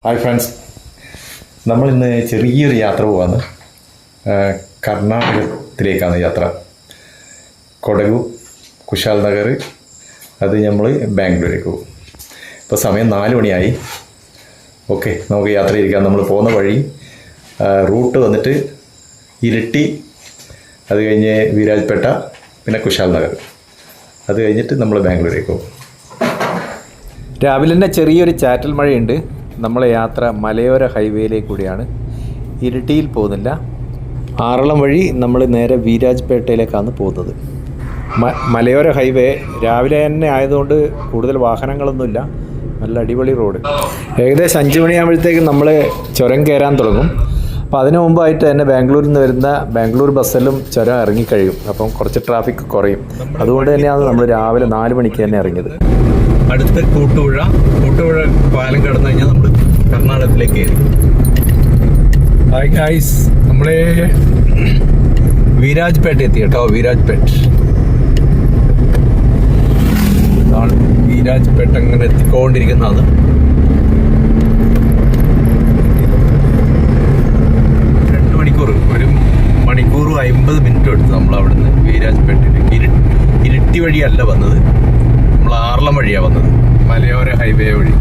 Hi friends, നമ്മളിന്ന് ചെറിയൊരു യാത്ര പോവാണ്. കർണാടകത്തിലേക്കാണ് യാത്ര. കൊടകു, കുശാൽ നഗർ, അത് നമ്മൾ ബാംഗ്ലൂരേക്ക് പോകും. ഇപ്പോൾ സമയം 4 മണിയായി. ഓക്കെ, നമുക്ക് യാത്ര ഇരിക്കാം. നമ്മൾ പോകുന്ന വഴി റൂട്ട് വന്നിട്ട് ഇരിട്ടി, അത് കഴിഞ്ഞ് വിരാജ്പേട്ട, പിന്നെ കുശാൽ നഗർ, അത് കഴിഞ്ഞിട്ട് നമ്മൾ ബാംഗ്ലൂരേക്ക് പോകും. രാവിലെ തന്നെ ചെറിയൊരു ചാറ്റൽ മഴയുണ്ട്. നമ്മളെ യാത്ര മലയോര ഹൈവേയിലേക്ക് കൂടിയാണ്. ഇരിട്ടിയിൽ പോകുന്നില്ല. ആറളം വഴി നമ്മൾ നേരെ വിരാജ്പേട്ടയിലേക്കാണ് പോകുന്നത്. മലയോര ഹൈവേ രാവിലെ തന്നെ ആയതുകൊണ്ട് കൂടുതൽ വാഹനങ്ങളൊന്നുമില്ല. നല്ല അടിപൊളി റോഡ്. ഏകദേശം 5 മണിയാകുമ്പോഴത്തേക്കും നമ്മൾ ചുരം കയറാൻ തുടങ്ങും. അപ്പോൾ അതിനു മുമ്പായിട്ട് തന്നെ ബാംഗ്ലൂരിൽ നിന്ന് വരുന്ന ബാംഗ്ലൂർ ബസ്സെല്ലാം ചുരം ഇറങ്ങിക്കഴിയും. അപ്പം കുറച്ച് ട്രാഫിക് കുറയും. അതുകൊണ്ട് തന്നെയാണ് നമ്മൾ രാവിലെ 4 മണിക്ക് തന്നെ ഇറങ്ങിയത്. അടുത്ത കൂട്ടുപുഴ പാലം കടന്നു കഴിഞ്ഞാൽ നമ്മൾ കർണാടകത്തിലേക്ക് കയറി. ഹായ് ഗായ്സ്, നമ്മളെ വിരാജ്പേട്ട എത്തി കേട്ടോ. വിരാജ്പേട്ട അങ്ങനെ എത്തിക്കൊണ്ടിരിക്കുന്നതാണ്. ഒരു മണിക്കൂർ 50 മിനിറ്റ് എടുത്തു നമ്മൾ അവിടുന്ന് വിരാജ്പേട്ടയിലേക്ക്. ഇരിട്ടി വഴിയല്ല വന്നത്, നമ്മൾ ആറളം വഴിയാണ് വന്നത്, മലയോര ഹൈവേ വഴി.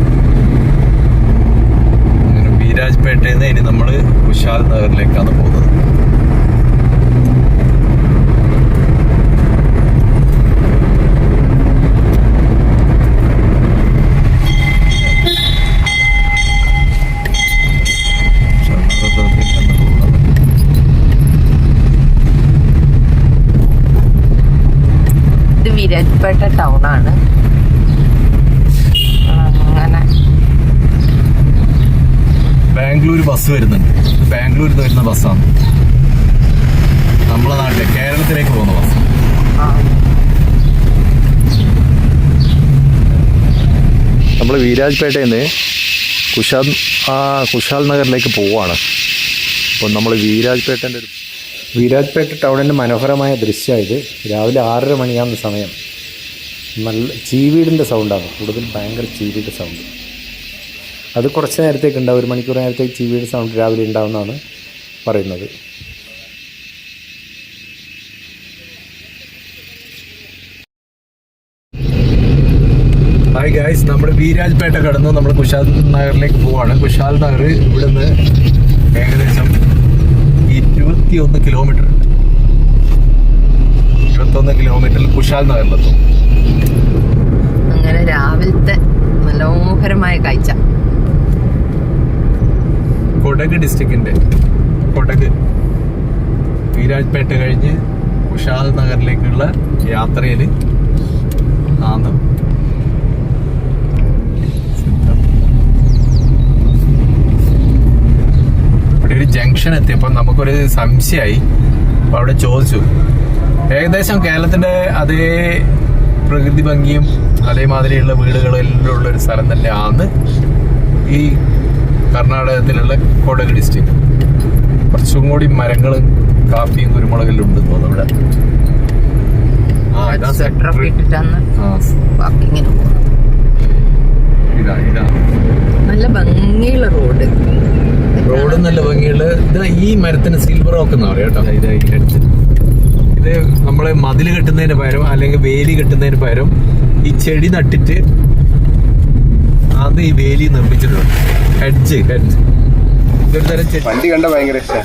അങ്ങനെ വിരാജ്പേട്ടയിൽ നിന്ന് ഇനി നമ്മൾ കുശാൽ നഗറിലേക്കാണ് പോകുന്നത്. വിരാജ്പേട്ട ടൗണാണ്. അങ്ങനെ ബാംഗ്ലൂർ ബസ് വരുന്നുണ്ട്. ബാംഗ്ലൂരിൽ നിന്ന് വരുന്ന ബസ്സാണ്. നമ്മളെ നാട്ടിലെ കേരളത്തിലേക്ക് പോകുന്ന ബസ്. നമ്മൾ വിരാജ്പേട്ടയിൽ നിന്ന് കുശാൽ നഗറിലേക്ക് പോവുകയാണ്. അപ്പോൾ നമ്മൾ വിരാജ്പേട്ട ടൗണിൻ്റെ മനോഹരമായ ദൃശ്യമായത്. രാവിലെ 6:30 മണിയാകുന്ന സമയം. നല്ല ചീവീടിൻ്റെ സൗണ്ടാണ് കൂടുതൽ, ഭയങ്കര ചീവീട് സൗണ്ട്. അത് കുറച്ച് നേരത്തേക്ക് ഉണ്ടാവും, 1 മണിക്കൂർ നേരത്തേക്ക് ചീവീട് സൗണ്ട് രാവിലെ ഉണ്ടാവുമെന്നാണ് പറയുന്നത്. ഹായ് ഗായ്സ്, നമ്മുടെ വിരാജ്പേട്ട കടന്നു നമ്മൾ കുശാൽ നഗറിലേക്ക് പോവാണ്. കുശാൽ നഗർ ഇവിടുന്ന് ഏകദേശം 21 കിലോമീറ്റർ ഉണ്ട്. 21 കിലോമീറ്ററിൽ കുശാൽ നഗറിലെത്തും. അങ്ങനെ രാവിലത്തെ മനോഹരമായ കാഴ്ച. കൊടക് ഡിസ്ട്രിക്റ്റിന്റെ വിരാജ്പേട്ട കഴിഞ്ഞ് കുശാൽ നഗറിലേക്കുള്ള യാത്രയിൽ ആണ്. ഇവിടെ ഒരു ജംഗ്ഷൻ എത്തിയപ്പോൾ നമുക്കൊരു സംശയമായി. അപ്പോൾ അവിടെ ചോദിച്ചു, ഏകദേശം കേരളത്തിന്റെ അതേ പ്രകൃതി ഭംഗിയും അതേമാതിരിയുള്ള വീടുകളെല്ലാം ഉള്ള ഒരു സ്ഥലം തന്നെയാണ് ഈ കർണാടകത്തിലുള്ള കൊടക് ഡിസ്ട്രിക്ട്. കുറച്ചും കൂടി മരങ്ങളും കാപ്പിയും കുരുമുളകെല്ലാം ഉണ്ടെന്ന് തോന്നുന്നു ഇവിടെ. ഇതാ നല്ല ഭംഗിയുള്ള റോഡ് നല്ല ഭംഗിയുള്ള. ഇത് ഈ മരത്തിന് സിൽവർ ഓക്ക് എന്നാ പറയാ കേട്ടോ. ഇത് അതിനടുത്ത് ഇത് നമ്മള് മതില് കെട്ടുന്നതിന് പകരം അല്ലെങ്കിൽ വേലി കെട്ടുന്നതിന് പകരം ഈ ചെടി നട്ടിട്ട് അത് ഈ വേലി നിർമ്മിച്ചിട്ടുണ്ട്. ഹെഡ്ജ് ഇതൊരു തരം വണ്ടി കണ്ട ഭയങ്കര ഇഷ്ടം.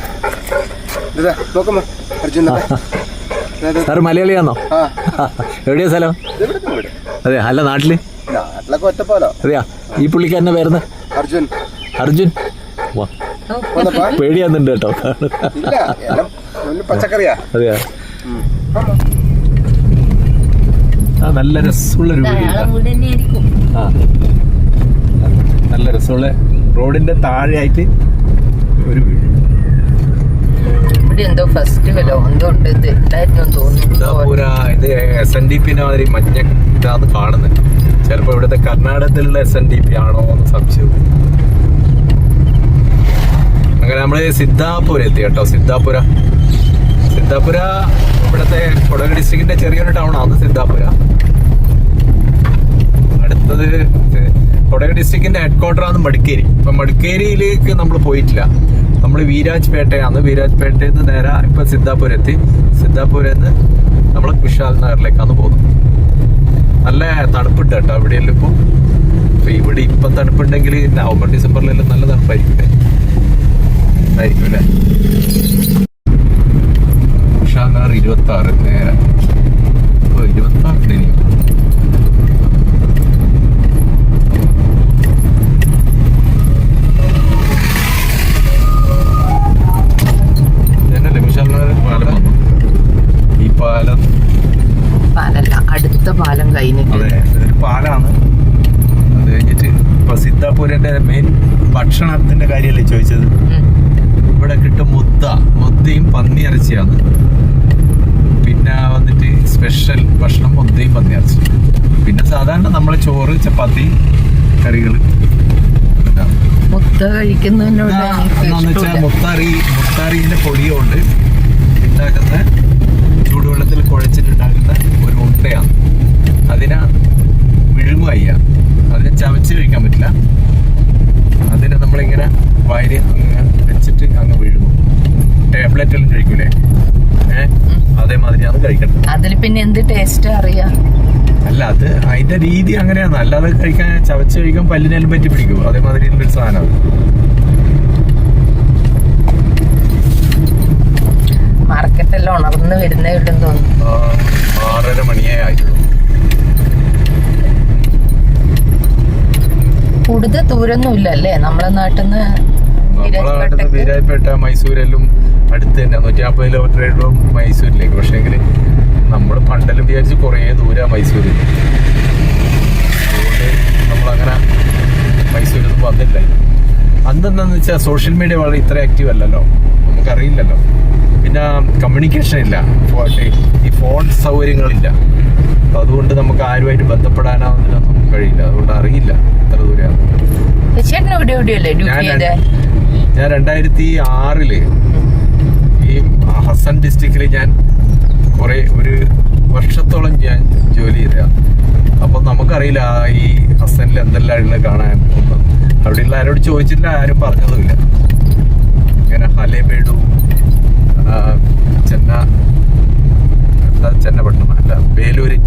സാറ് മലയാളിയാണോ? എവിടെയാ സ്ഥലം? അതെ, അല്ല നാട്ടില് നാട്ടിലൊക്കെ ഒറ്റപ്പാലോ. അതെയാ? ഈ പുള്ളിക്കാരന്റെ പേരുന്ന് അർജുൻ. പേടിയാന്നുണ്ട് കേട്ടോ. പച്ചക്കറിയാ. അതെയാ? നല്ല രസമുള്ള ഒരു നല്ല രസമുള്ള റോഡിന്റെ താഴെയായിട്ട് ഒരു വീട്. എന്തോ ഫെസ്റ്റിവലോ എന്തോ ഉണ്ട്, ഇത് SNDP മാതിരി മഞ്ഞ ഇതാന്ന് കാണുന്നത്. ചിലപ്പോ ഇവിടുത്തെ കർണാടകത്തിലുള്ള SNDP ആണോ എന്ന് സംശയം. അങ്ങനെ നമ്മള് സിദ്ധാപുര എത്തി കേട്ടോ. സിദ്ധാപുര ഇവിടുത്തെ കൊടക് ഡിസ്ട്രിക്റ്റിന്റെ ചെറിയൊരു ടൗൺ ആണ് സിദ്ധാപുര. അടുത്തത് കൊടക് ഡിസ്ട്രിക്റ്റിന്റെ ഹെഡ് ക്വാർട്ടറാണ് മടിക്കേരി. ഇപ്പൊ മടിക്കേരിയിലേക്ക് നമ്മൾ പോയിട്ടില്ല. നമ്മൾ വീരാജ്പേട്ടയാണ്. വീരാജ്പേട്ടയിൽ നിന്ന് നേരെ ഇപ്പൊ സിദ്ധാപൂർ എത്തി. സിദ്ധാപൂരിൽ നിന്ന് നമ്മൾ കുശാൽ നഗറിലേക്കാണ് പോകുന്നത്. നല്ല തണുപ്പുണ്ട് കേട്ടോ ഇവിടെയെല്ലാം ഇപ്പൊ. ഇവിടെ ഇപ്പൊ തണുപ്പുണ്ടെങ്കിൽ നവംബർ ഡിസംബറിലെല്ലാം നല്ല തണുപ്പായിരിക്കും അല്ലേ? കുശാൽ നഗർ 26 നേരെ 26 ഇനി പാലല്ല, അടുത്ത പാലം കഴിഞ്ഞിട്ട്. അതെ, ഇതൊരു പാലാണ്. അത് കഴിഞ്ഞിട്ട് ഇപ്പൊ സിദ്ധാപൂരിന്റെ മെയിൻ ഭക്ഷണത്തിന്റെ കാര്യമല്ലേ ചോദിച്ചത്? ഇവിടെ കിട്ടും മുദ്ദയും പന്നി ഇറച്ചിയാണ്. പിന്നെ വന്നിട്ട് സ്പെഷ്യൽ ഭക്ഷണം മുദ്ദയും പന്നി ഇറച്ചി. പിന്നെ സാധാരണ നമ്മളെ ചോറ്, ചപ്പാത്തി, കറികൾ. മുത്ത കഴിക്കുന്നതിനോട് മുത്താറിന്റെ പൊടിയോണ്ട് ഉണ്ടാക്കുന്ന ചൂടുവെള്ളത്തിൽ കുഴച്ചിട്ടുണ്ടാക്കുന്ന ഒരു ഉണ്ടയാണ്. അതിനെ വിഴുങ്ങുകയ്യ, അതിനെ ചവച്ച് കഴിക്കാൻ പറ്റില്ല. അതിനെ നമ്മളിങ്ങനെ വാരി അങ്ങ് വെച്ചിട്ട് അങ്ങ് വിഴുങ്ങും. ടാബ്ലറ്റെല്ലാം കഴിക്കൂലേ, അതേമാതിരിയാണ് കഴിക്കേണ്ടത്. അതിൽ പിന്നെ എന്ത് ടേസ്റ്റ് അറിയാം? അല്ല, അത് അതിന്റെ രീതി അങ്ങനെയാണ്. അല്ലാതെ കഴിക്കാൻ ചവച്ച് കഴിക്കാൻ പല്ലിനെല്ലാം പറ്റി പിടിക്കും. അതേമാതിരിയുള്ളൊരു സാധനമാണ്. മാർക്കറ്റെല്ലാം ഉണർന്ന് വരുന്നേ ഉണ്ടെന്ന് തോന്നുന്നു. 6:30 മണിയേ ആയിട്ടുള്ളൂ. കൂടുതൽ ദൂരൊന്നും ഇല്ലല്ലേ നമ്മളെ നാട്ടിൽ നിന്ന്? നമ്മളെ നാട്ടിൽ നിന്ന് വീരാജ്പേട്ട, മൈസൂരെല്ലാം അടുത്ത് തന്നെ. 150 കിലോമീറ്റർ ഉള്ളൂ മൈസൂരിലേക്ക്. പക്ഷേ എങ്കിൽ നമ്മൾ പണ്ടെല്ലാം വിചാരിച്ച് കുറേ ദൂരം മൈസൂരിൽ. അതുകൊണ്ട് നമ്മളങ്ങനെ മൈസൂരിൽ വന്നില്ല. അന്നെന്താന്ന് വെച്ചാൽ സോഷ്യൽ മീഡിയ വളരെ ഇത്ര ആക്റ്റീവ് അല്ലല്ലോ, നമുക്കറിയില്ലല്ലോ. പിന്നെ കമ്മ്യൂണിക്കേഷൻ ഇല്ല, ഈ ഫോൺ സൗകര്യങ്ങളില്ല. അപ്പം അതുകൊണ്ട് നമുക്ക് ആരുമായിട്ട് ബന്ധപ്പെടാനോ അതിനൊന്നും കഴിയില്ല. അതുകൊണ്ട് അറിയില്ല എത്ര ദൂരെയാണ്. ഞാൻ 2006 ഈ ഹസൻ ഡിസ്ട്രിക്റ്റിൽ ഞാൻ ഒരു വർഷത്തോളം ഞാൻ ജോലി ചെയ്തതാണ്. അപ്പം നമുക്കറിയില്ല ഈ ഹസനിൽ എന്തെല്ലാം ഉള്ളത് കാണാൻ ഒന്നും. അവിടെയുള്ള ആരോട് ചോദിച്ചില്ല, ആരും പറഞ്ഞതുമില്ല. ഇങ്ങനെ ഹലേബേഡു, ചെന്നപട്ടണം അല്ല, വേലൂര്,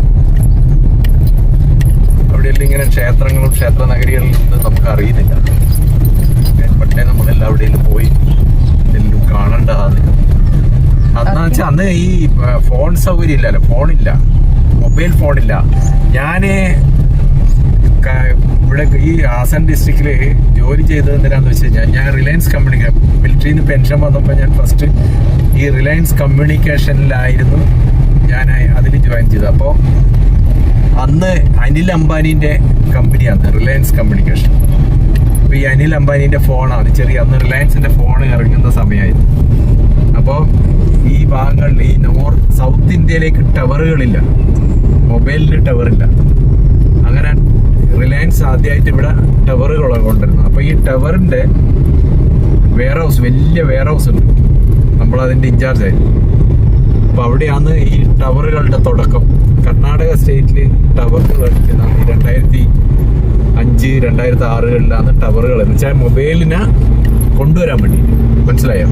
അവിടെയെല്ലാം ഇങ്ങനെ ക്ഷേത്രങ്ങളും ക്ഷേത്ര നഗരികളിലും നമുക്ക് അറിയുന്നില്ല. പക്ഷേ നമ്മളെല്ലാം അവിടെയെല്ലാം പോയി എല്ലാം കാണേണ്ടതാണ്. അതെന്ന് വെച്ചാൽ അന്ന് ഈ ഫോൺ സൗകര്യം ഇല്ലല്ലോ, ഫോണില്ല, മൊബൈൽ ഫോണില്ല. ഞാന് ഇവിടെ ഈ ഹാസൻ ഡിസ്ട്രിക്റ്റില് ജോലി ചെയ്തത് എന്തിനാന്ന് വെച്ച് കഴിഞ്ഞാൽ, ഞാൻ റിലയൻസ് മിലിറ്ററിയിൽ നിന്ന് പെൻഷൻ വന്നപ്പോൾ ഞാൻ ഫസ്റ്റ് ഈ റിലയൻസ് കമ്മ്യൂണിക്കേഷനിലായിരുന്നു ഞാൻ അതിൽ ജോയിൻ ചെയ്തത്. അപ്പോൾ അന്ന് അനിൽ അംബാനിന്റെ കമ്പനിയാണ് റിലയൻസ് കമ്മ്യൂണിക്കേഷൻ. അപ്പോൾ ഈ അനിൽ അംബാനിന്റെ ഫോണാണ് അന്ന് റിലയൻസിന്റെ ഫോൺ ഇറങ്ങുന്ന സമയമായിരുന്നു. അപ്പോൾ ഈ ഭാഗങ്ങളിൽ ഈ സൗത്ത് ഇന്ത്യയിലേക്ക് ടവറുകളില്ല, മൊബൈലിന് ടവറില്ല. അങ്ങനെ റിലയൻസ് ആദ്യമായിട്ട് ഇവിടെ ടവറുകൾ കൊണ്ടിരുന്നു. അപ്പോൾ ഈ ടവറിന്റെ വലിയ വെയർ ഹൗസ് ഉണ്ട്, നമ്മളതിന്റെ ഇൻചാർജ് ആയിരുന്നു. അപ്പൊ അവിടെയാണ് ഈ ടവറുകളുടെ തുടക്കം. കർണാടക സ്റ്റേറ്റില് ടവറുകൾ എടുക്കുന്നതാണ് 2005, 2006 ടവറുകൾ എന്ന് വെച്ചാൽ മൊബൈലിനെ കൊണ്ടുവരാൻ വേണ്ടി. മനസ്സിലായോ?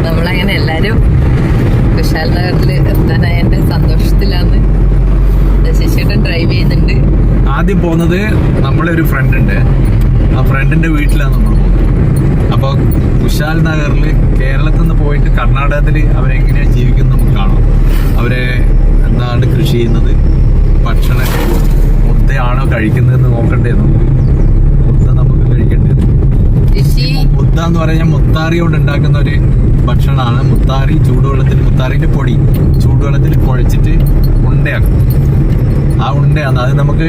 നമ്മളങ്ങനെ എല്ലാരും കുശാൽ നഗറിൽ എത്താനായതിന്റെ സന്തോഷത്തിലാണ്. ശശിയേട്ടൻ ഡ്രൈവ് ചെയ്യുന്നുണ്ട്. ആദ്യം പോകുന്നത് നമ്മളെ ഒരു ഫ്രണ്ട് ഉണ്ട്, ആ ഫ്രണ്ടിന്റെ വീട്ടിലാണ് നമ്മൾ പോകുന്നത്. അപ്പോൾ കുശാൽ നഗറിൽ കേരളത്തിൽ നിന്ന് പോയിട്ട് കർണാടകത്തിൽ അവരെങ്ങനെയാണ് ജീവിക്കുന്നത് നമുക്ക് കാണാം. അവരെ എന്താണ് കൃഷി ചെയ്യുന്നത്, ഭക്ഷണം മുദ്ദയാണോ കഴിക്കുന്നതെന്ന് നോക്കണ്ടേ നമുക്ക്. മുദ്ദ നമുക്ക് കഴിക്കേണ്ടത്. മുദ്ദ എന്ന് പറഞ്ഞാൽ മുത്താറി കൊണ്ട് ഉണ്ടാക്കുന്ന ഒരു ഭക്ഷണമാണ്. മുത്താറി ചൂടുവെള്ളത്തിൽ, മുത്താറിന്റെ പൊടി ചൂടുവെള്ളത്തിൽ കുഴച്ചിട്ട് ഉണ്ടയാക്കും. ആ ഉണ്ടയാണ്, അത് നമുക്ക്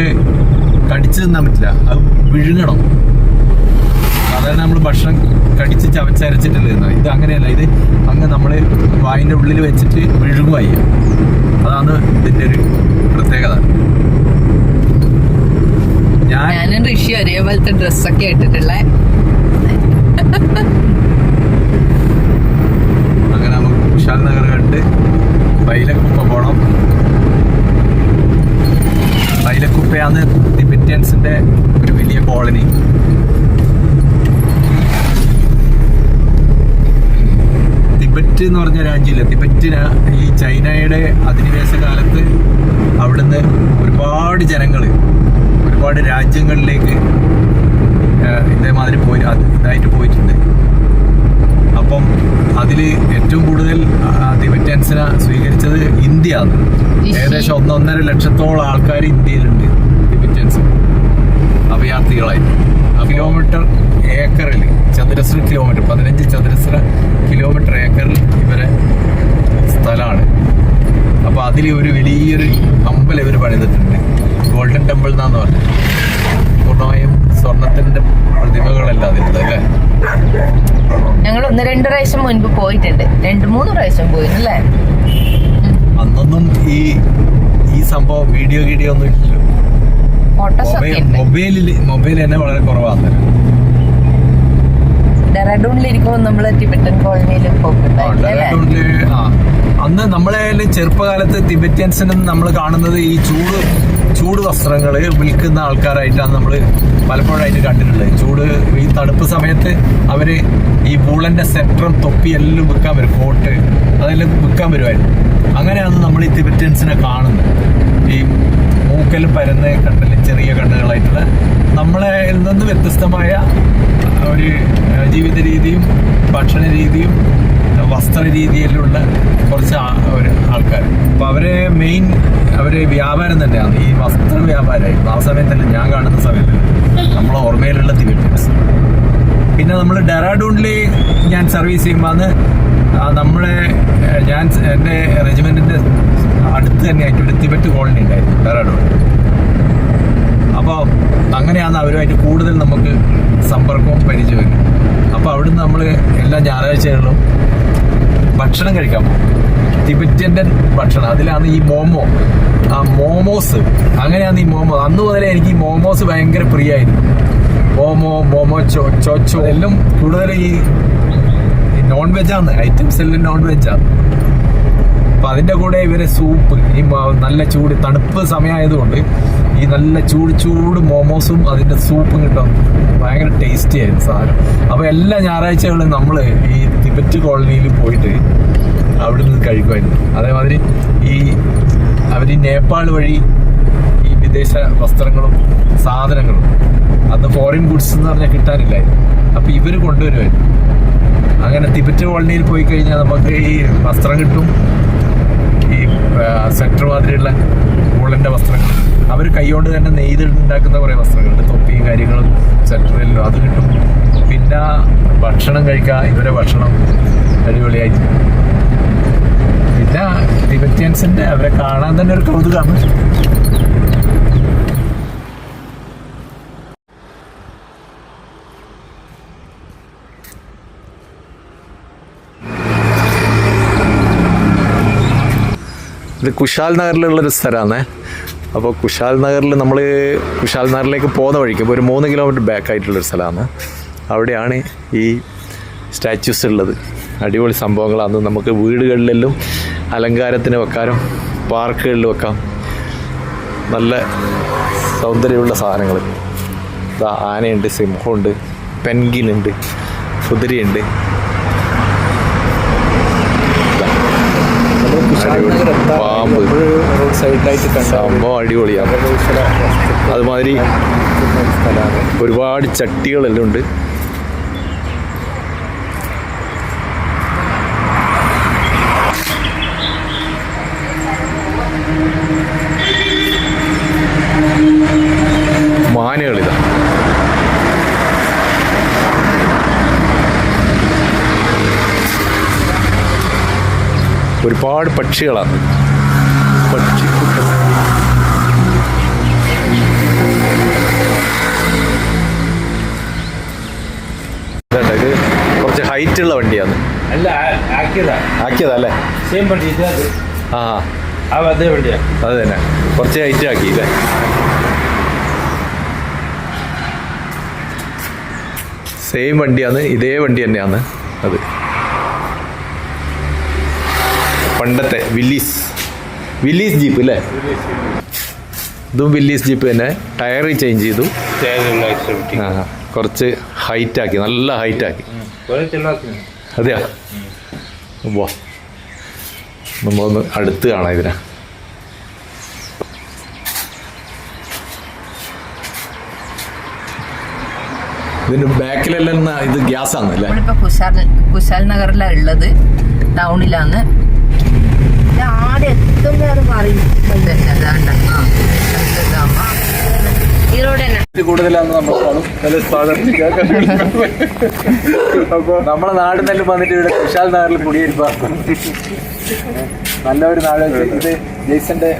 കടിച്ചു തിന്നാൻ പറ്റില്ല, അത് വിഴുങ്ങണം. സാധാരണ നമ്മൾ ഭക്ഷണം കടിച്ച് ചവച്ചരച്ചിട്ടല്ലേ തിന്നാം. ഇത് അങ്ങനെയല്ല, ഇത് അങ്ങ് നമ്മൾ വായിന്റെ ഉള്ളിൽ വെച്ചിട്ട് വിഴുങ്ങുകയായി. അതാണ് ഇതിന്റെ ഒരു പ്രത്യേകത. ഞാനും ഋഷി ഒരേപോലത്തെ ഡ്രസ്സൊക്കെ ഇട്ടിട്ടുള്ള. അങ്ങനെ നമുക്ക് കുശാൽ നഗർ കണ്ട് ബൈലക്കുപ്പ പോണം. ബൈലക്കുപ്പയാണ് ടിബറ്റൻസിൻ്റെ ഒരു വലിയ കോളനി. തിബറ്റ് എന്ന് പറഞ്ഞ രാജ്യമില്ല, തിബറ്റിന് ഈ ചൈനയുടെ അധിനിവേശ കാലത്ത് അവിടുന്ന് ഒരുപാട് ജനങ്ങൾ ഒരുപാട് രാജ്യങ്ങളിലേക്ക് ഇതേമാതിരി ഇതായിട്ട് പോയിട്ടുണ്ട്. അപ്പം അതിൽ ഏറ്റവും കൂടുതൽ തിബറ്റൻസിനെ സ്വീകരിച്ചത് ഇന്ത്യയാണ്. ഏകദേശം 1.5 ലക്ഷത്തോളം ആൾക്കാർ ഇന്ത്യയിലുണ്ട് തിബറ്റൻസ് അഭയാർത്ഥികളായിട്ട്. കിലോമീറ്റർ ഏക്കറിൽ ചതുരശ്ര കിലോമീറ്റർ 15 ചതുരശ്ര കിലോമീറ്റർ ഏക്കറിൽ ഇവരെ സ്ഥലമാണ്. അപ്പോൾ അതിൽ ഒരു വലിയൊരു അമ്പലം ഇവർ പണിതിട്ടുണ്ട്, ഗോൾഡൻ ടെമ്പിൾ എന്നാന്ന് പറഞ്ഞു. പൂർണ്ണമായും സ്വർണത്തിന്റെ പ്രതിമകളല്ല അതിലുള്ളത് അല്ലേ? ഞങ്ങൾ 1-2 പ്രാവശ്യം മുൻപ് പോയിട്ടുണ്ട്, 2-3 പ്രാവശ്യം പോയില്ലേ. അന്നൊന്നും ഈ സംഭവം വീഡിയോ ഒന്നും ഇല്ലല്ലോ. മൊബൈൽ തന്നെ വളരെ കുറവാണ്. ഡെറാഡൂണിലിരിക്കുമ്പോൾ നമ്മള് ടിബറ്റൻ കോളനിയിൽ ഡെറാഡൂണില് അന്ന് നമ്മളെ ചെറുപ്പകാലത്ത് തിബറ്റൻസിനും നമ്മൾ കാണുന്നത് ഈ ചൂട് വസ്ത്രങ്ങൾ വിൽക്കുന്ന ആൾക്കാരായിട്ടാണ് നമ്മൾ പലപ്പോഴായിട്ട് കണ്ടിട്ടുള്ളത്. ഈ തണുപ്പ് സമയത്ത് അവര് ഈ വൂളന്റെ സെറ്ററും തൊപ്പി എല്ലാം വിൽക്കാൻ വരും, കോട്ട് അതെല്ലാം വിൽക്കാൻ വരുമായിരുന്നു. അങ്ങനെയാണ് നമ്മൾ ഈ തിബറ്റൻസിനെ കാണുന്നത്. ഈ മൂക്കലും പരന്ന് കണ്ണിലും ചെറിയ കണ്ണുകളായിട്ടുള്ള നമ്മളെ നിന്ന് വ്യത്യസ്തമായ ഒരു ജീവിത രീതിയും ഭക്ഷണ രീതിയും വസ്ത്ര രീതിയിലുള്ള കുറച്ച് ആൾക്കാർ. അപ്പൊ അവരെ വ്യാപാരം തന്നെയാണ്, ഈ വസ്ത്ര വ്യാപാരമായിരുന്നു ആ സമയത്തല്ല, ഞാൻ കാണുന്ന സമയത്ത് നമ്മളെ ഓർമ്മയിലുള്ള തിബറ്റൻസ്. പിന്നെ നമ്മൾ ഡെറാഡൂണിൽ ഞാൻ സർവീസ് ചെയ്യുമ്പോൾ എൻ്റെ റെജിമെന്റിന്റെ അടുത്ത് തന്നെയായിട്ട് ഒരു തിബറ്റ് കോളനി ഉണ്ടായിരുന്നു ഡെറാഡൂൺ. അപ്പോൾ അങ്ങനെയാണ് അവരുമായിട്ട് കൂടുതൽ നമുക്ക് സമ്പർക്കവും പരിചയവും. അപ്പോൾ അവിടുന്ന് നമ്മൾ എല്ലാ ഞായറാഴ്ചകളിലും ഭക്ഷണം കഴിക്കാൻ പോകും, തിബറ്റൻ്റെ ഭക്ഷണം. അതിലാണ് ഈ മോമോസ്. അങ്ങനെയാണ് ഈ മോമോ. അന്ന് മുതലേ എനിക്ക് ഈ മോമോസ് ഭയങ്കര പ്രിയമായിരുന്നു. മോമോ ചോച്ചോ എല്ലാം കൂടുതൽ ഈ നോൺ വെജാണ്, ഐറ്റംസ് എല്ലാം നോൺ വെജാണ്. അപ്പം അതിൻ്റെ കൂടെ ഇവരെ സൂപ്പ്, ഈ നല്ല ചൂട് തണുപ്പ് സമയമായതുകൊണ്ട് ഈ നല്ല ചൂട് മോമോസും അതിൻ്റെ സൂപ്പും കിട്ടും. ഭയങ്കര ടേസ്റ്റി ആയിരുന്നു സാധനം. അപ്പോൾ എല്ലാ ഞായറാഴ്ചകളും നമ്മൾ ഈ തിബറ്റ് കോളനിയിൽ പോയിട്ട് അവിടെ നിന്ന് കഴിക്കുമായിരുന്നു. അതേമാതിരി അവർ നേപ്പാൾ വഴി ഈ വിദേശ വസ്ത്രങ്ങളും സാധനങ്ങളും അന്ന് ഫോറിൻ ഗുഡ്സ് എന്ന് പറഞ്ഞാൽ കിട്ടാനില്ലായിരുന്നു. അപ്പോൾ ഇവർ കൊണ്ടുവരുമായിരുന്നു. അങ്ങനെ തിബറ്റ് കോളനിയിൽ പോയി കഴിഞ്ഞാൽ നമുക്ക് ഈ വസ്ത്രം കിട്ടും, ഈ സെറ്റർ മാതിരിയുള്ള വൂളൻ്റെ വസ്ത്രങ്ങൾ. അവർ കൈകൊണ്ട് തന്നെ നെയ്തുണ്ടാക്കുന്ന കുറേ വസ്ത്രങ്ങളുണ്ട്, തൊപ്പിയും കാര്യങ്ങളും സെറ്ററിലും അത് കിട്ടും. പിന്നെ ഭക്ഷണം കഴിക്കുക, ഇവരെ ഭക്ഷണം അടിപൊളിയായിട്ട്. പിന്നെ തിബറ്റൻസിൻ്റെ അവരെ കാണാൻ തന്നെ ഒരു കൗതുകമാണ്. ഇത് കുശാൽ നഗറിലുള്ളൊരു സ്ഥലമാണ്. അപ്പോൾ കുശാൽ നഗറിലേക്ക് പോകുന്ന വഴിക്ക് ഇപ്പോൾ ഒരു 3 കിലോമീറ്റർ ബാക്ക് ആയിട്ടുള്ളൊരു സ്ഥലമാണ്. അവിടെയാണ് ഈ സ്റ്റാച്യൂസ് ഉള്ളത്. അടിപൊളി സംഭവങ്ങളാണ്. നമുക്ക് വീടുകളിലെല്ലാം അലങ്കാരത്തിന് വെക്കാനും പാർക്കുകളിൽ വെക്കാം. നല്ല സൗന്ദര്യമുള്ള സാധനങ്ങൾ. ആനയുണ്ട്, സിംഹമുണ്ട്, പെൻഗിനുണ്ട്, കുതിരയുണ്ട്. പാമ്പ് റോഡ് സൈഡിലായിട്ട് സംഭവം അടിപൊളിയാണ്. അതുമാതിരി ഒരുപാട് ചട്ടികളെല്ലാം ഉണ്ട്. മാനുകളിതാ. ഒരുപാട് പക്ഷികളാണ്. ഇത് കുറച്ച് ഹൈറ്റ് ഉള്ള വണ്ടിയാണ്. ആക്കിയതല്ലേ? അതേ വണ്ടിയാ. അത് തന്നെ, കുറച്ച് ഹൈറ്റ് ആക്കിയില്ലേ? സെയിം വണ്ടിയാണ്, ഇതേ വണ്ടി തന്നെയാണ് അത്. പണ്ടത്തെ വില്ലീസ് ജീപ്പ് അല്ലേ? ഇതും വില്ലീസ് ജീപ്പ് തന്നെ. ടയർ ചേഞ്ച് ചെയ്തു. ആ കുറച്ച് ഹൈറ്റാക്കി, നല്ല ഹൈറ്റാക്കി. അതെയാ? വാ, നമ്മളൊന്ന് അടുത്ത് കാണാം ഇതിനെ. ഇതിന്റെ ബാക്കിലെല്ലാം ഇത് ഗ്യാസ് ആണല്ലേ? നമ്മളിപ്പോ കുശാൽ നഗറിലാണ് ഉള്ളത്, ടൗണിലാണ്. ആടെ എത്തുമ്പോ അത് പറയും ഈ റോഡ് തന്നെ കൂടുതലാന്ന് നമ്മൾ കാണും. അപ്പൊ നമ്മളെ നാട് തന്നെ വന്നിട്ട് ഇവിടെ കുശാൽ നഗറിൽ കുടിയിരിപ്പാ. നല്ലൊരു നാട്. ഇത് ജെയ്സന്റെ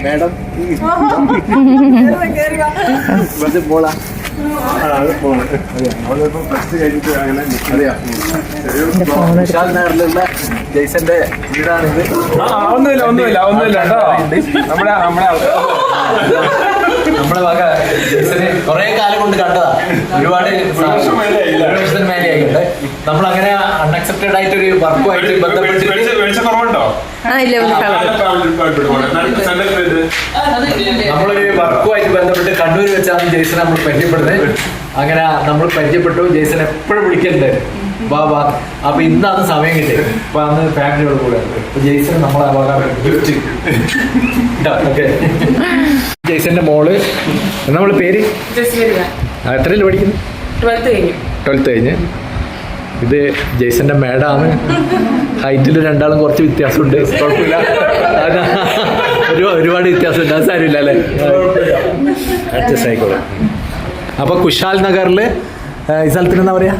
മേഡം പോളാ. കുശാൽ നഗറിലുള്ള ജെയ്സന്റെ വീടാണിത്. ഒന്നുമില്ല നമ്മളെ വക ജെയ്സന് കുറെ കാലം കൊണ്ട് കണ്ടതാ. ഒരുപാട് വർഷത്തിന് മേലെ ആയിട്ടുണ്ട്. നമ്മളങ്ങനെ അൺഅക്സെപ്റ്റഡ് ആയിട്ടൊരു വർക്കുമായിട്ട് ബന്ധപ്പെട്ടിട്ട് നമ്മളൊരു വർക്കുമായിട്ട് ബന്ധപ്പെട്ട് കണ്ണൂർ വെച്ചാണ് ജെയ്സനെ നമ്മൾ പരിചയപ്പെടുന്നത്. അങ്ങനെ നമ്മൾ പരിചയപ്പെട്ടു. ജെയ്സൺ എപ്പോഴും വിളിക്കലുണ്ട്, വാ വാ. അപ്പൊ ഇന്നാണ് സമയം കിട്ടിയത്. അപ്പൊ അന്ന് ഫാമിലിയോട് കൂടെ അപ്പൊ ജെയ്സൺ നമ്മളെ ഗിഫ്റ്റ്. ഓക്കെ, ജെയ്സന്റെ മോള്, നമ്മളെ പേര് എത്രയിൽ പഠിക്കുന്നു? 12th കഴിഞ്ഞ്. ഇത് ജെയ്സന്റെ മേഡാണ്. ഹൈറ്റിൽ രണ്ടാളും കുറച്ച് വ്യത്യാസമുണ്ട്. കുഴപ്പമില്ല, ഒരുപാട് വ്യത്യാസമുണ്ട്. അത് സാരമില്ല അല്ലേ, അഡ്ജസ്റ്റ് ആയിക്കോളാം. അപ്പൊ കുശാൽ നഗറില് ഈ സ്ഥലത്തിന് എന്താ പറയാ?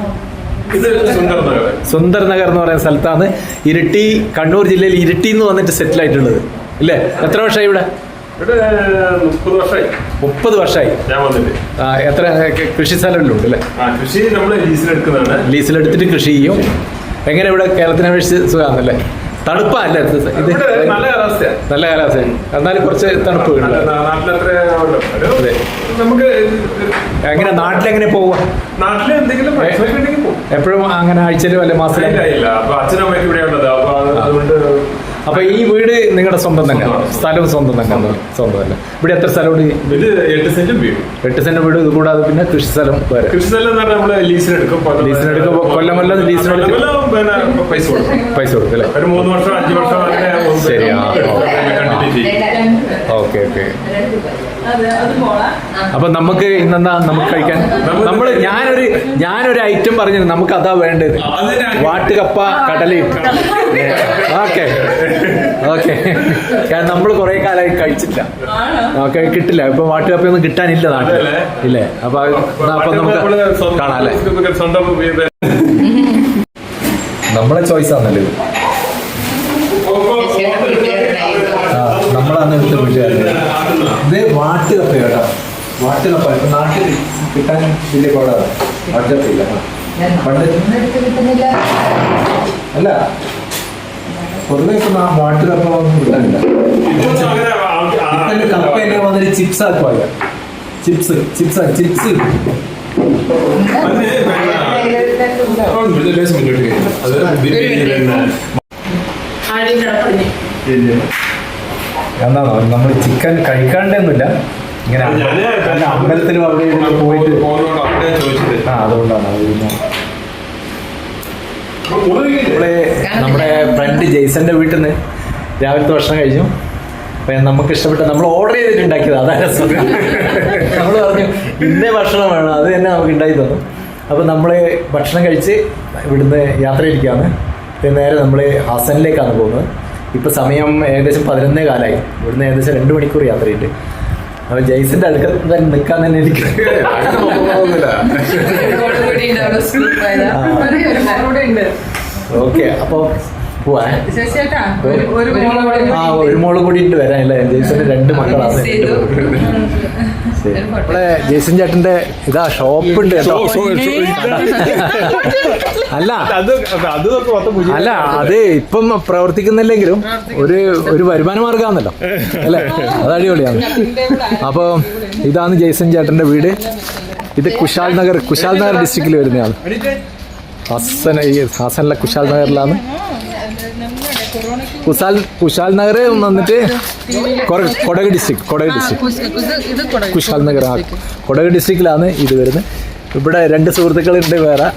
സുന്ദർ നഗർ എന്ന് പറയുന്ന സ്ഥലത്താണ് ഇരിട്ടി, കണ്ണൂർ ജില്ലയിൽ ഇരിട്ടി എന്ന് വന്നിട്ട് സെറ്റിൽ ആയിട്ടുള്ളത് ഇല്ലേ? എത്ര വർഷമായി ഇവിടെ? 30 വർഷമായി ഞാൻ വന്നിട്ട്. എത്ര കൃഷി സ്ഥലങ്ങളിലുണ്ട് അല്ലേ? കൃഷി നമ്മൾ ലീസിലെടുക്കുന്നതാണ്. ലീസിലെടുത്തിട്ട് കൃഷി ചെയ്യും. എങ്ങനെ ഇവിടെ കേരളത്തിനെ അപേക്ഷിച്ച് സുഖമാണല്ലേ? തണുപ്പല്ലേ ഇത്? നല്ല കാലാവസ്ഥയാണ്. നല്ല കാലാവസ്ഥ, എന്നാലും കുറച്ച് തണുപ്പ്. അതെ, നമുക്ക് എങ്ങനെ നാട്ടിലെങ്ങനെ പോവാ? നാട്ടില് എന്തെങ്കിലും എപ്പോഴും അങ്ങനെ ആഴ്ചയിലും അല്ലെ മാസത്തിലും? അപ്പൊ അച്ഛനും അമ്മയ്ക്ക് ഇവിടെ ഉള്ളത്. അപ്പൊ അതുകൊണ്ട് അപ്പൊ ഈ വീട് നിങ്ങളുടെ സ്വന്തം തന്നെ? സ്ഥലവും സ്വന്തം തന്നെ? സ്വന്തം അല്ല. ഇവിടെ എത്ര സ്ഥലമുണ്ട്? ഇത് 8 സെന്റും വീട്. 8 സെന്റ് വീട്. ഇത് കൂടാതെ പിന്നെ കൃഷി സ്ഥലം വേറെ? കൃഷി സ്ഥലം എന്ന് പറഞ്ഞാൽ നമ്മള് ലീസിനെടുക്കും. ലീസിനെടുക്കുമ്പോ കൊല്ലം ലീസിനെടുക്കും. പൈസ കൊടുക്കും അല്ലേ? ഒരു 3 വർഷം 5 വർഷം അങ്ങനെ. ശരി, ഓക്കെ ഓക്കെ. അപ്പൊ നമുക്ക് ഇന്നെന്താ നമുക്ക് കഴിക്കാൻ? നമ്മള് ഞാനൊരു ഐറ്റം പറഞ്ഞു, നമുക്ക് അതാ വേണ്ടത്. വാട്ടുകപ്പ കടലയിട്ട്. Okay okay. കാരണം നമ്മൾ കുറെ കാലമായി കഴിച്ചിട്ടില്ല, കിട്ടില്ല. ഇപ്പൊ വാട്ടുകപ്പയൊന്നും കിട്ടാനില്ല നാട്ടിൽ ഇല്ലേ? അപ്പൊ നമുക്ക് കാണാം അല്ലേ? നമ്മളെ ചോയ്സ് ആണല്ലോ ഇത്. നമ്മളാണ് എടുത്ത് വീട്ടുകാരുന്നത്. ഇത് വാട്ടുകപ്പ കേട്ടോ, വാട്ടുകപ്പ. ഇപ്പൊ നാട്ടിൽ കിട്ടാൻ വലിയ പാടാണ്. വാട്ടുകപ്പയില്ല പണ്ട് അല്ല, പൊതുവെ ഇപ്പൊ വാട്ടുകപ്പ ഒന്നും കിട്ടാനില്ല. ഇപ്പൊ കപ്പ എന്നെ വന്നിട്ട് ചിപ്സ് ആക്കുവാ. ചിപ്സ് എന്നാണോ നമ്മൾ ചിക്കൻ കഴിക്കാണ്ടൊന്നുമില്ല. ഇങ്ങനെ അമ്പലത്തിലും അവിടെ പോയിട്ട് അതുകൊണ്ടാണ്. നമ്മുടെ ഫ്രണ്ട് ജെയ്സന്റെ വീട്ടിൽ നിന്ന് രാവിലത്തെ ഭക്ഷണം കഴിച്ചു. നമുക്ക് ഇഷ്ടപ്പെട്ട നമ്മൾ ഓർഡർ ചെയ്തിട്ടുണ്ടാക്കിയത്. അതാ രസം. നമ്മൾ പറഞ്ഞു ഇന്നേ ഭക്ഷണം വേണം, അത് തന്നെ നമുക്ക് ഉണ്ടാക്കി തന്നു. അപ്പോൾ നമ്മൾ ഭക്ഷണം കഴിച്ച് ഇവിടുന്ന് യാത്ര ഇരിക്കുകയാണ്. നേരെ നമ്മൾ ഹാസനിലേക്കാണ് പോകുന്നത്. ഇപ്പം സമയം ഏകദേശം 11 കാലമായി. ഇവിടുന്ന് ഏകദേശം 2 മണിക്കൂർ യാത്രയുണ്ട്. അപ്പോൾ ജെയ്സന്റെ അടുക്കൽ തന്നെ നിൽക്കാൻ തന്നെ എനിക്ക് ഓക്കെ. അപ്പോൾ പോവാ. ഒരു മോള് കൂടിയിട്ട് വരാനല്ലേ? ജെയ്സന്റെ 2 മക്കളാണ്. നമ്മളെ ജെയ്സൺ ചേട്ടന്റെ ഇതാ ഷോപ്പുണ്ട് കേട്ടോ. അല്ല അത് ഇപ്പം പ്രവർത്തിക്കുന്നില്ലെങ്കിലും ഒരു വരുമാന മാർഗമാണല്ലോ അല്ലേ? അത് അടിപൊളിയാണ്. അപ്പൊ ഇതാണ് ജെയ്സൺ ചേട്ടന്റെ വീട്. ഇത് കുശാൽ നഗർ ഡിസ്ട്രിക്റ്റിൽ വരുന്നതാണ്. ഹാസനിലെ കുശാൽ നഗറിലാണ്. കുശാൽ നഗർ വന്നിട്ട് കൊടക് ഡിസ്ട്രിക്ട് കുശാൽ നഗർ കൊടക് ഡിസ്ട്രിക്റ്റിലാണ് ഇത് വരുന്നത്. ഇവിടെ 2 സുഹൃത്തുക്കളുണ്ട് വേറെ.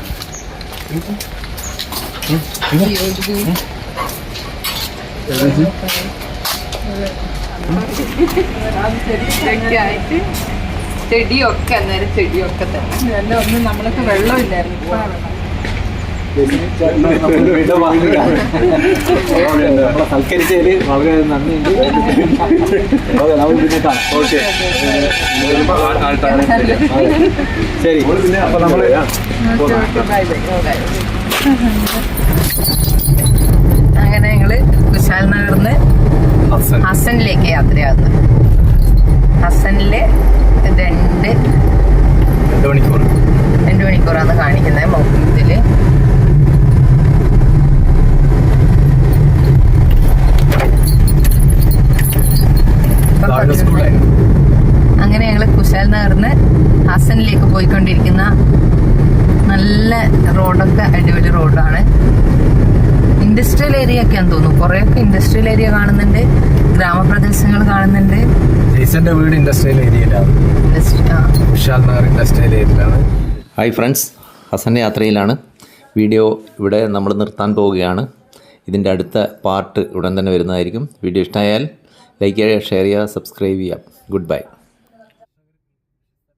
ചെടിയൊക്കെ അന്നേരം ചെടിയൊക്കെ തന്നെ ഒന്നും നമ്മൾക്ക് വെള്ളമില്ലായിരുന്നു. സൽക്കരിച്ചതിൽ വളരെ നന്ദിയുണ്ട്. നമുക്ക് പിന്നെ കാണാം. ഓക്കെ ശരി. അപ്പൊ നമ്മള് അങ്ങനെ ഞങ്ങള് കുശാൽ നഗറിന്ന് ഹസനിലേക്ക് യാത്രയാകുന്നു. ഹസനില് 2 മണിക്കൂറാണ് കാണിക്കുന്നത് മൗക്കൂത്തില്. അങ്ങനെ ഞങ്ങള് കുശാൽ നഗറിന്ന് ഹസനിലേക്ക് പോയിക്കൊണ്ടിരിക്കുന്ന നല്ല റോഡൊക്കെ അടിപൊളി റോഡാണ്. ഇൻഡസ്ട്രിയൽ ഏരിയ ഒക്കെയാന്ന് തോന്നുന്നു. കുറെയൊക്കെ ഇൻഡസ്ട്രിയൽ ഏരിയ കാണുന്നുണ്ട്, ഗ്രാമപ്രദേശങ്ങൾ കാണുന്നുണ്ട്. ജെയ്സന്റെ വീട് ഇൻഡസ്ട്രിയൽ ഏരിയയിലാണ്, കുശാൽ നഗർ ഇൻഡസ്ട്രിയൽ ഏരിയയിലാണ്. ഹായ് ഫ്രണ്ട്സ്, ഹസൻ്റെ യാത്രയിലാണ്. വീഡിയോ ഇവിടെ നമ്മൾ നിർത്താൻ പോവുകയാണ്. ഇതിൻ്റെ അടുത്ത പാർട്ട് ഉടൻ തന്നെ വരുന്നതായിരിക്കും. വീഡിയോ ഇഷ്ടമായാൽ ലൈക്ക് ചെയ്യുക, ഷെയർ ചെയ്യുക, സബ്സ്ക്രൈബ് ചെയ്യുക. Good bye.